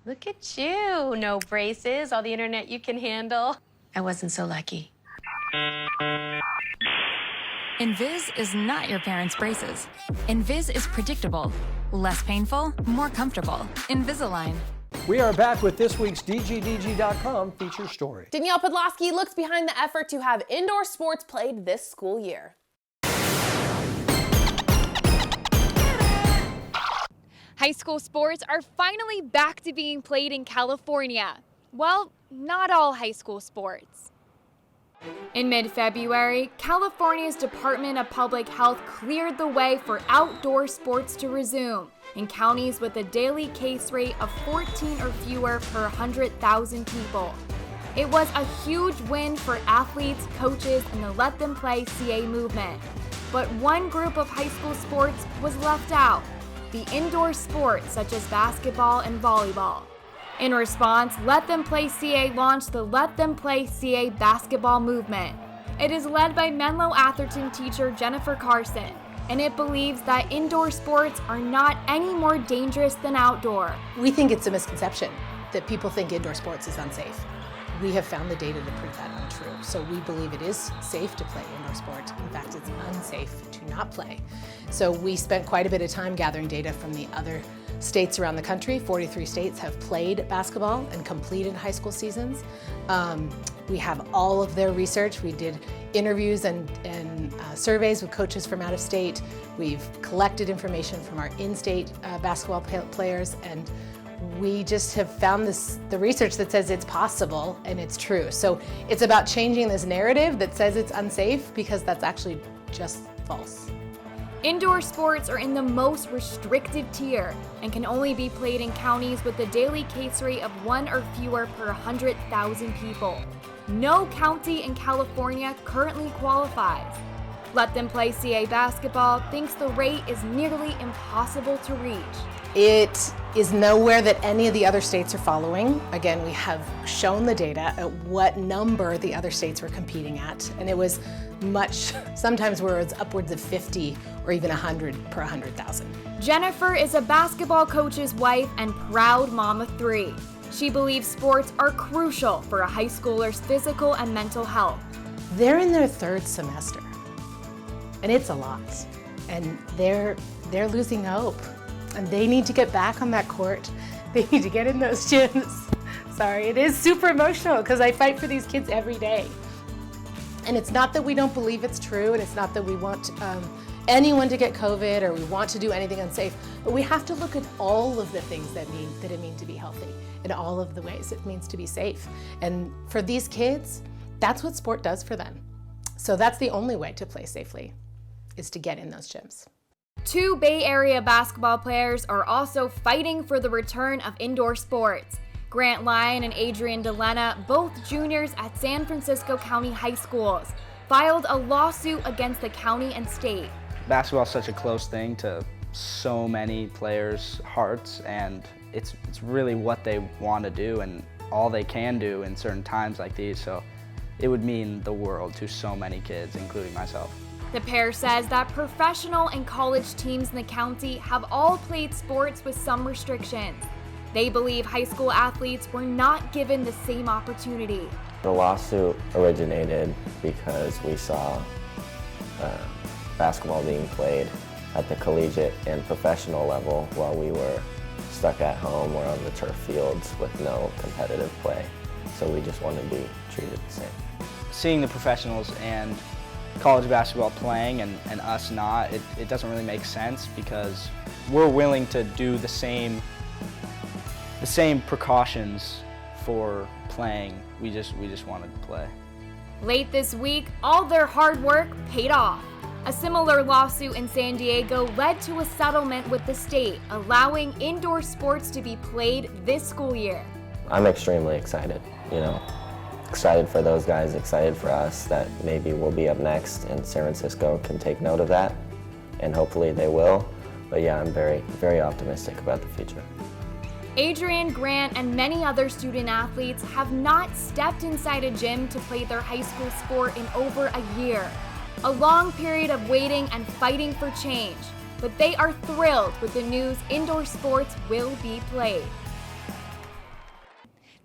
Look at you. No braces, all the internet you can handle. I wasn't so lucky. Invis is not your parents' braces. Invis is predictable, less painful, more comfortable. Invisalign. We are back with this week's DGDG.com feature story. Danielle Podlaski looks behind the effort to have indoor sports played this school year. High school sports are finally back to being played in California. Well, not all high school sports. In mid-February, California's Department of Public Health cleared the way for outdoor sports to resume in counties with a daily case rate of 14 or fewer per 100,000 people. It was a huge win for athletes, coaches, and the Let Them Play CA movement. But one group of high school sports was left out: the indoor sports such as basketball and volleyball. In response, Let Them Play CA launched the Let Them Play CA basketball movement. It is led by Menlo Atherton teacher Jennifer Carson, and it believes that indoor sports are not any more dangerous than outdoor. We think it's a misconception that people think indoor sports is unsafe. We have found the data to prove that untrue. So we believe it is safe to play indoor sport. In fact, it's unsafe to not play. So we spent quite a bit of time gathering data from the other states around the country. 43 states have played basketball and completed high school seasons. We have all of their research. We did interviews and surveys with coaches from out of state. We've collected information from our in-state basketball players, and we just have found the research that says it's possible and it's true. So it's about changing this narrative that says it's unsafe, because that's actually just false. Indoor sports are in the most restrictive tier and can only be played in counties with a daily case rate of 1 or fewer per 100,000 people. No county in California currently qualifies. Let Them Play CA basketball thinks the rate is nearly impossible to reach. It is nowhere that any of the other states are following. Again, we have shown the data at what number the other states were competing at, and it was much, sometimes where it's upwards of 50 or even 100 per 100,000. Jennifer is a basketball coach's wife and proud mom of 3. She believes sports are crucial for a high schooler's physical and mental health. They're in their 3rd semester, and it's a lot, and they're losing hope. And they need to get back on that court. They need to get in those gyms. Sorry, it is super emotional because I fight for these kids every day. And it's not that we don't believe it's true, and it's not that we want anyone to get COVID or we want to do anything unsafe, but we have to look at all of the things that it means to be healthy and all of the ways it means to be safe. And for these kids, that's what sport does for them. So that's the only way to play safely, is to get in those gyms. 2 Bay Area basketball players are also fighting for the return of indoor sports. Grant Lyon and Adrian DeLena, both juniors at San Francisco County High Schools, filed a lawsuit against the county and state. Basketball is such a close thing to so many players' hearts, and it's really what they want to do and all they can do in certain times like these, so it would mean the world to so many kids, including myself. The pair says that professional and college teams in the county have all played sports with some restrictions. They believe high school athletes were not given the same opportunity. The lawsuit originated because we saw basketball being played at the collegiate and professional level while we were stuck at home or on the turf fields with no competitive play. So we just wanted to be treated the same. Seeing the professionals and college basketball playing and us not, it doesn't really make sense, because we're willing to do the same precautions for playing. We just wanted to play. Late this week, all their hard work paid off. A similar lawsuit in San Diego led to a settlement with the state, allowing indoor sports to be played this school year. I'm extremely excited, excited for those guys, excited for us that maybe we'll be up next and San Francisco can take note of that, and hopefully they will. But yeah, I'm very, very optimistic about the future. Adrian, Grant, and many other student athletes have not stepped inside a gym to play their high school sport in over a year. A long period of waiting and fighting for change, but they are thrilled with the news indoor sports will be played.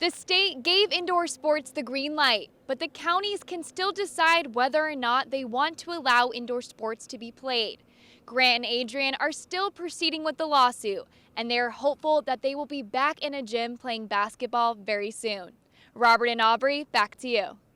The state gave indoor sports the green light, but the counties can still decide whether or not they want to allow indoor sports to be played. Grant and Adrian are still proceeding with the lawsuit, and they are hopeful that they will be back in a gym playing basketball very soon. Robert and Aubrey, back to you.